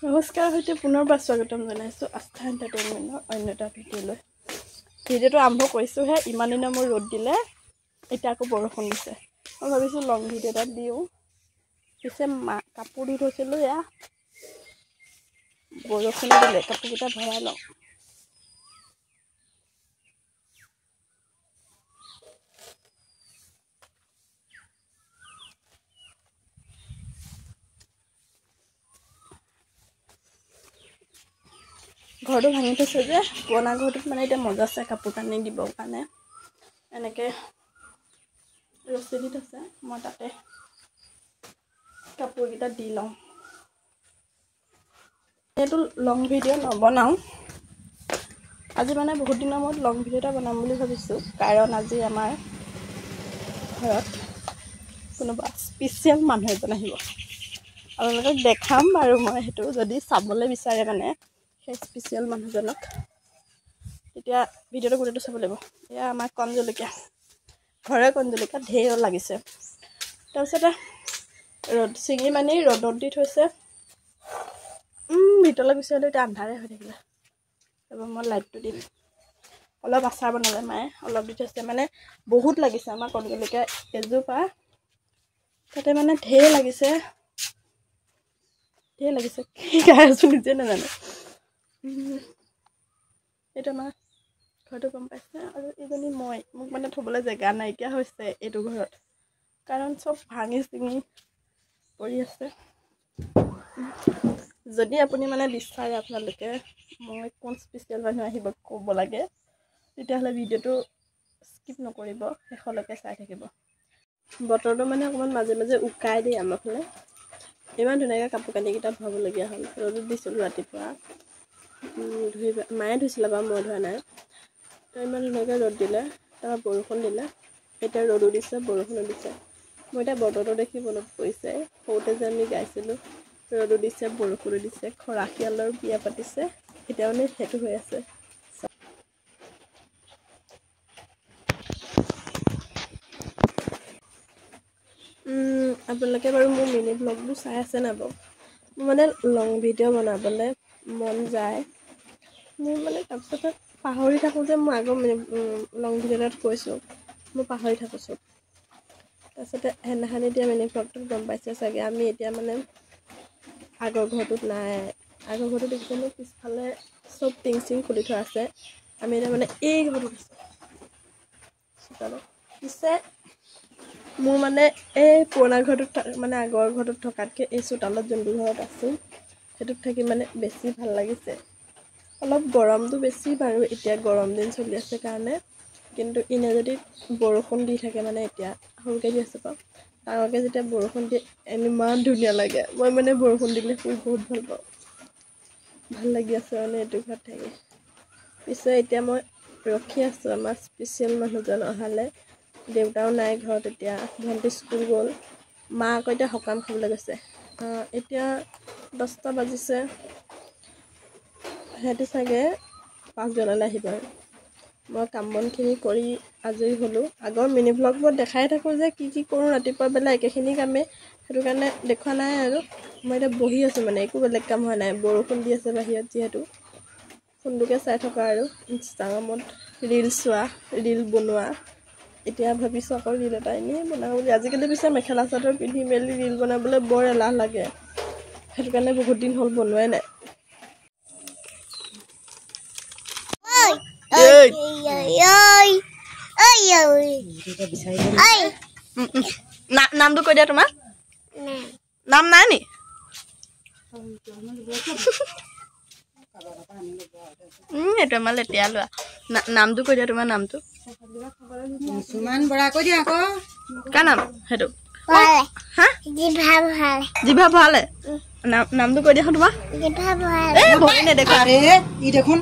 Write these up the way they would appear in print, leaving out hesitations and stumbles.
নমস্কাৰ সৈতে পুনৰবাৰ স্বাগতম জনাইছোঁ আস্থা এণ্টাৰটেইনমেণ্টৰ অন্য এটা ভিডিঅ'লৈ। ভিডিঅ'টো আৰম্ভ কৰিছোঁহে, ইমান দিনা মোৰ ৰ'দ দিলে, এতিয়া আকৌ বৰষুণ দিছে। মই ভাবিছোঁ লং ভিডিঅ' এটা দিওঁ, পিছে কাপোৰ দি থৈছিলোঁ, এয়া বৰষুণ দিলে, কাপোৰকেইটা ভৰাই লওঁ। ঘৰটো ভাঙি থৈছে যে, পুৰণা ঘৰটোত মানে এতিয়া মজা আছে কাপোৰ কানি দিবৰ কাৰণে। এনেকৈ ৰছী দি থৈছে, মই তাতে কাপোৰকেইটা দি লওঁ। এইটো লং ভিডিঅ' নবনাওঁ আজি, মানে বহুত দিনৰ মূৰত লং ভিডিঅ' এটা বনাম বুলি ভাবিছোঁ, কাৰণ আজি আমাৰ ঘৰত কোনোবা স্পেচিয়েল মানুহ এজন আহিব। আপোনালোকক দেখাম বাৰু মই সেইটো, যদি চাবলৈ বিচাৰে মানে সেই স্পেচিয়েল মানুহজনক, তেতিয়া ভিডিঅ'টো গোটেইটো চাব লাগিব। এয়া আমাৰ কণ জলকীয়া, ঘৰৰে কণ জলকীয়া, ঢেৰ লাগিছে। তাৰপিছতে চিঙি মানি ৰ'দত দি থৈছে। ভিতৰলৈ গুচি আহিলোঁ, এতিয়া আন্ধাৰে হৈ থাকিলে। তাৰপৰা মই লাইটটো দিম। অলপ আচাৰ বনালে মায়ে, অলপ দি থৈছে, মানে বহুত লাগিছে আমাৰ কণ জলকীয়া এজোপা, তাতে মানে ঢেৰ লাগিছে। কি খাই আছোঁ নিজে নাজানো। এইটো আমাৰ ঘৰটো গম পাইছে, আৰু এইজনী মোক মানে থ'বলৈ জেগা নাইকিয়া হৈছে এইটো ঘৰত, কাৰণ চব ভাঙি চিঙি পৰি আছে। যদি আপুনি মানে বিচাৰে আপোনালোকে মই কোন স্পেচিয়েল মানুহ আহিব ক'ব লাগে, তেতিয়াহ'লে ভিডিঅ'টো স্কিপ নকৰিব, শেষলৈকে চাই থাকিব। বতৰটো মানে অকণমান মাজে মাজে উকাই দিয়ে আমাৰ ফালে। ইমান ধুনীয়াকৈ কাপোৰ কানিকেইটা ধুৱাবলগীয়া হ'ল, ৰ'দত দিছিলোঁ ৰাতিপুৱা, মায়ে ধুইছিলে বাৰু, মই ধোৱা নাই। তো ইমান ধুনীয়াকৈ ৰ'দ দিলে, তাৰপৰা বৰষুণ দিলে, এতিয়া ৰ'দো দিছে বৰষুণো দিছে। মই এতিয়া বতৰটো দেখি মনত পৰিছে, সৰুতে যে আমি গাইছিলোঁ, ৰ'দো দিছে বৰষুণো দিছে, খৰাশিয়ালৰ বিয়া পাতিছে, এতিয়া মানে সেইটো হৈ আছে। আপোনালোকে বাৰু মোৰ মিনি ব্লগবোৰ চাই আছে নাই বাৰু? মোৰ মানে লং ভিডিঅ' বনাবলৈ মন যায়, মোৰ মানে তাৰপিছতে পাহৰি থাকোঁ যে মই আগৰ লং ভিডিঅ' এটাত কৈছোঁ, মই পাহৰি থাকোঁ চব। তাৰপিছতে সেইদিনাখন এতিয়া মিনি ব্লগটোত গম পাইছে চাগে, আমি এতিয়া মানে আগৰ ঘৰটোত নাই। আগৰ ঘৰটো দেখিছেনে, পিছফালে চব টিং চিং খুলি থোৱা আছে। আমি এতিয়া মানে এই ঘৰটোত আছোঁ চোতালত। পিছে মোৰ মানে এই পুৰণা ঘৰটোত মানে আগৰ ঘৰটোত থকাতকৈ এই চোতালত যোনটো ঘৰত আছোঁ সেইটোত থাকি মানে বেছি ভাল লাগিছে। অলপ গৰমটো বেছি বাৰু, এতিয়া গৰম দিন চলি আছে কাৰণে, কিন্তু এনে যদি বৰষুণ দি থাকে মানে, এতিয়া সৰুকৈ দি আছে বাৰু, ডাঙৰকৈ যেতিয়া বৰষুণ দিয়ে ইমান ধুনীয়া লাগে। মই মানে বৰষুণ দিলে শুই বহুত ভাল পাওঁ, ভাল লাগি আছে মানে এইটো ঘৰত থাকি। পিছে এতিয়া মই ৰখি আছোঁ আমাৰ স্পেচিয়েল মানুহজন অহালৈ। দেউতাও নাই ঘৰত এতিয়া, ভণ্টি স্কুল গ'ল, মা আকৌ এতিয়া সকাম খাবলৈ গৈছে। এতিয়া 10টা বাজিছে, সিহঁতি চাগে 5 জনলৈ আহিব আৰু। মই কাম বনখিনি কৰি আজৰি হ'লোঁ। আগৰ মিনি ব্লগবোৰত দেখাই থাকোঁ যে কি কৰোঁ ৰাতিপুৱা বেলা একেখিনি কামেই, সেইটো কাৰণে দেখুওৱা নাই আৰু। মই এতিয়া বহি আছোঁ, মানে একো বেলেগ কাম হোৱা নাই, বৰষুণ দি আছে বাহিৰত যিহেতু। ফোনটোকে চাই থকা আৰু, ইনষ্টাগ্ৰামত ৰিল চোৱা, ৰিল বনোৱা। এতিয়া ভাবিছোঁ আকৌ ৰিল এটা এনেই বনাওঁ বুলি। আজিকালি পিছে মেখেলা চাদৰ পিন্ধি মেলি ৰিল বনাবলৈ বৰ এলাহ লাগে, সেইটো কাৰণে বহুত দিন হ'ল বনোৱাই নাই। নামটো কৈ দিয়া তোমাৰ। নাম নাই নি? এইটো আমাৰ লেতেৰা লোৱা। নামটো কৈ দিয়া, তোমাৰ নামটো। সুমান বৰা কৈ দিয়া আকৌ। কাৰ নাম সেইটো? হা? জিভা ভৰালে। নামটো কৈ দিয়া তোমাৰ। ভৰি নেদেখা। ই দেখোন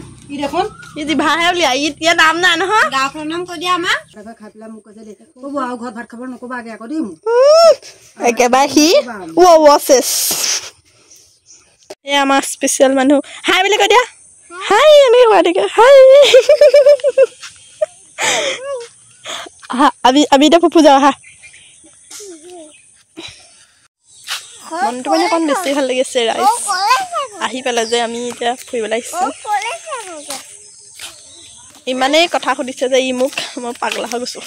ই জিভাহে উলিয়া, ইয়াৰ নাম নাই নহয়। গাঁওখনৰ নাম কৈ দিয়া আমাৰ। খাই পেলাই মোক কৈছে দেই, ক'ব আৰু ঘৰত ভাত খাব নক'বা আগে আকৌ দেই মোক। একেবাৰে সি এই আমাৰ স্পেচিয়েল মানুহ। হাই বুলি কৈ দিয়া। হাই এনেকৈ কোৱা থাকে। হাই আমি এতিয়া ফুফু যাওঁ, আহা। মনটো মানে অকণ বেছি ভাল লাগিছে ৰাইজ আহি পেলে যে আমি এতিয়া ফুৰিবলৈ আহিছোঁ ইমানেই কথা সুধিছে যে ই মোক মই পাগলা হৈ গৈছোঁ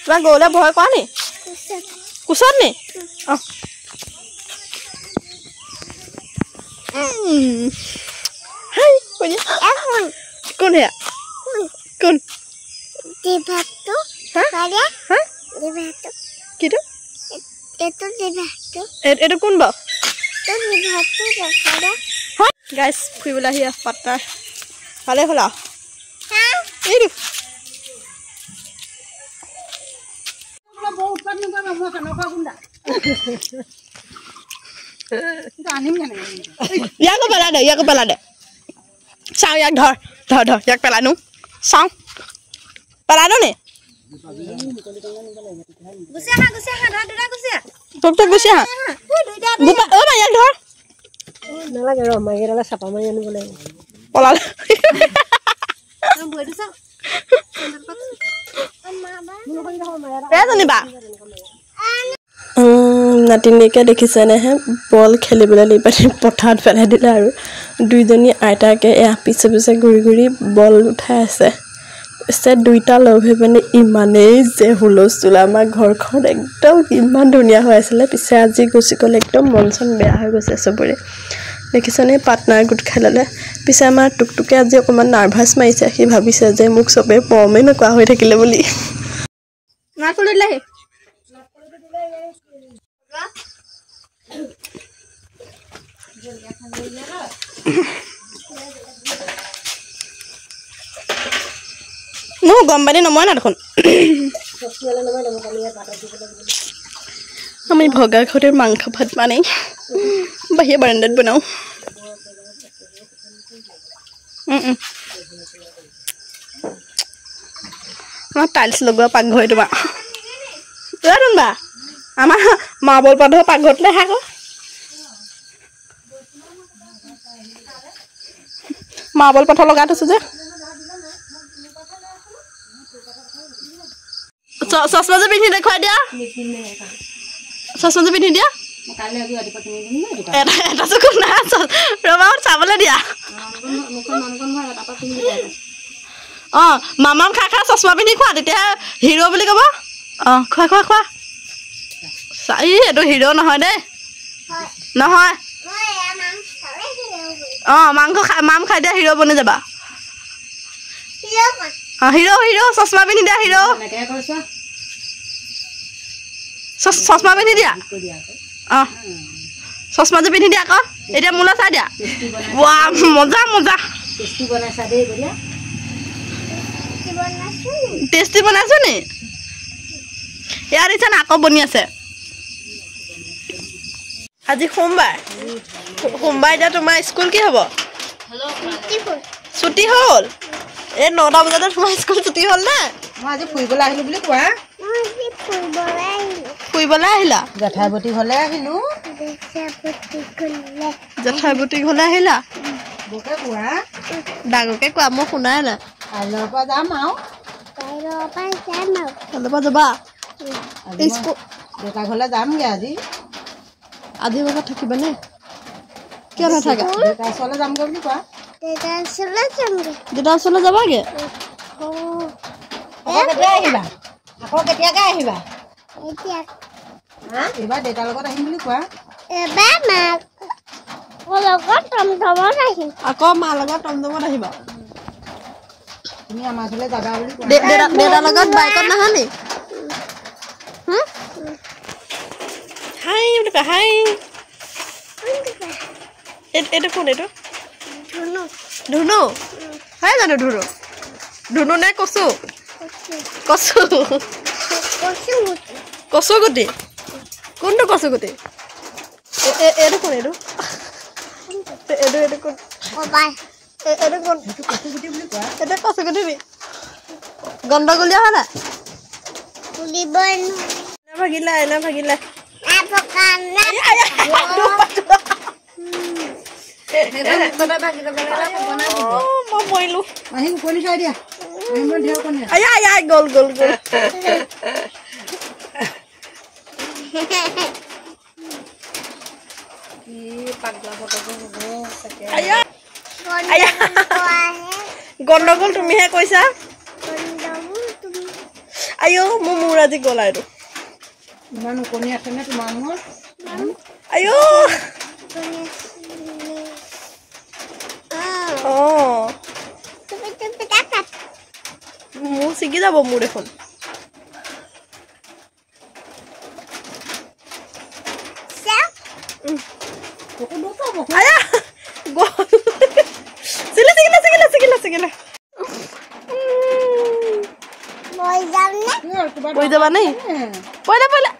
তোমাৰ গৰুলে ভয় কৰা নি কোচত নি হাই কোন হেয়া কোন Dibato, Hah? Hah? Dibato, Gitu? itu dibato, Itu কোন ba? itu dibato daripada. Hah? Guys, ফুৰিবলৈ আহি পাটনা ভালে হলা Hah? এইটো বহুত পানী কৰা মই খানকা গুণ্ডা আনিম কেনে ইয়াকো পেলা দে চাওঁ ইয়াক ধৰ ইয়াক পেলানো চাওঁ পেলানো নে Gusia, dah gusia. তোক গুচি আহা অ মা ইয়াক ধৰ নালাগে ৰ মাইগেৰালে চাপা মাৰি আনিব লাগিব পলালে Buat desa. জানিবা নাতিনীকে দেখিছেনেহে বল খেলিবলৈ নি পাতি পথাৰত পেলাই দিলে আৰু দুইজনী আইতাকে এয়া পিছে পিছে ঘূৰি বল উঠাই আছে পিছে দুইটা লগ হৈ পিনে ইমানেই যে হুলস্থুল আমাৰ ঘৰখন একদম ইমান ধুনীয়া হৈ আছিলে পিছে আজি গুচি গ'লে একদম মন চন বেয়া হৈ গৈছে চবৰে দেখিছেনে পাৰ্টনাৰ গোট খেলালে পিছে আমাৰ টুকটুকে আজি অকণমান নাৰ্ভাছ মাৰিছে সি ভাবিছে যে মোক চবে পমেই নকোৱা হৈ থাকিলে বুলি না কৰি দিলে মোৰ গম পানী নময় না দেখোন আমি ভগা ঘৰৰ মাংস ভাত মানে বাহিৰ বাৰান্দাত বনাও টাইলছ লগোৱা পাকঘৰ তোমাৰ বা আমাৰ মাৰ্বল পাধৰ পাকঘৰতলে আহা আকৌ মাৰ্বল পাথৰ লগাই থৈছো যে চশমাযোৰ পিন্ধি দেখুৱাই দিয়া চশমাযোৰ পিন্ধি দিয়া এটা চকু নাই ৰবা চাবলৈ দিয়া অঁ মামাম খা চশমা পিন্ধি খোৱা তেতিয়া হিৰো বুলি ক'ব অঁ খোৱা এইটো হিৰো নহয় দেই নহয় অঁ মাংস মাম খাই দিয়া হিৰো বনি যাবা অঁ হিৰো চশমা পিন্ধি দিয়া হিৰো চশমা পিন্ধি দিয়া অঁ চশমাযোৰ পিন্ধি দিয়া আকৌ এতিয়া মোলৈ চাই দিয়া ৱা মজা টেষ্টি বনাইছো নি ইয়াৰ দিছা না আকৌ বনি আছে আজি সোমবাৰ এতিয়া তোমাৰ স্কুল কি হ'ব ছুটি হ'ল এই 9টা বজাতে তোমাৰ স্কুল ছুটি হ'ল না মই আজি ফুৰিবলৈ আহিলো বুলি কোৱা ফুৰিবলৈ আহিলা জেঠাইবতী ঘৰলে আহিলো জেঠাইবতী ঘৰলে আহিলা বকে কোৱা ডাঙৰকে কোৱা মই শুনাই নাই কাইলৈৰ পৰা যাম আৰু কাইলৈৰ পৰা যাবা দেউতা ঘৰলে যামগে আজি বজাত থাকিবা নে কিয় নাথাকা দেউতা ওচৰলৈ যামগে বুলি কোৱা দেউতা ওচৰলৈ যাবাগে আকৌ কেতিয়াকে আহিবা এইবাৰ দেউতাৰ লগত আহিম বুলি কোৱা আকৌ মাৰ লগত টমটমত আহিবা তুমি আমাৰ ঘৰলৈ যাবা বুলি কোৱা দেউতাৰ লগত বাইকত নাহা নি হাই বুলি কয় হাই এইটো কোন এইটো ধুনু হয় জানো ধুনু নে কচু গুটি কোনটো কচু গুটি এইটো কোন এইটো কোন এইটো কোন এইটো কচু গুটি নি গণ্ডগোলীয়া হয় না ভাগিলা মই মৰিলো আহি উকলি খাই দিয়া মই ঢেৰ কণী আছে। আয়া আয়া গল গল গল কি পাগলা বতৰটো হ'ব চাগে। আয়া আয়া গণ্ডগোল তুমিহে কৈছা আয়ো মোৰ মূৰ আজি গলা এইটো ইমান কণী আছে নে তোমাৰ মোৰ? আয়ো মোৰ ছিগি যাব মোৰ দেখোন আয়া গল চিলে চিগিলে চিগিলে চিগিলে চিগিলে কৈ যাবা নেই পইলা পইলা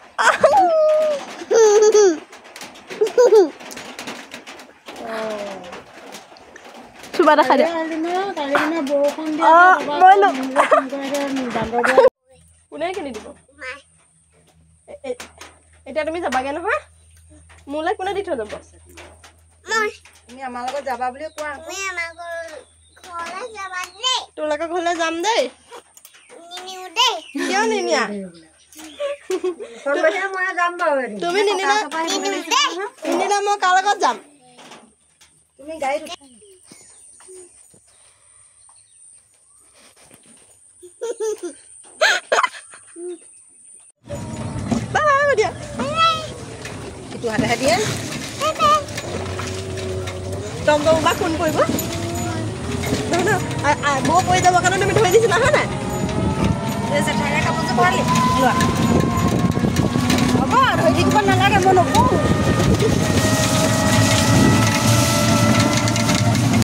চুবা দেখা দিয়া কোনে কিনি দিব এতিয়া তুমি যাবাগে নহয় মোলৈ কোনে দি থৈ যাব তুমি আমাৰ লগত যাবা বুলি কোৱা। তোমালোকৰ ঘৰলৈ যাম দেই কিয় নিনিয়া মই যাম বাৰু এদিন। তুমি নিনিলা নিনিলা মই কাৰ লগত যাম তুমি গাড়ীত বাই বাই দিয়া ইটো হাতেহে দিয়ে। টমটম বা কোন পৰিব নহয় নহয় বৌ পৰি যাবৰ কাৰণে তুমি ধৰি দিছিলা হয় নাই জেঠাইৰে কাপোৰযোৰ ভৰালি লোৱা হ'ব ধৰি থাকিব নালাগে মই নকওঁ।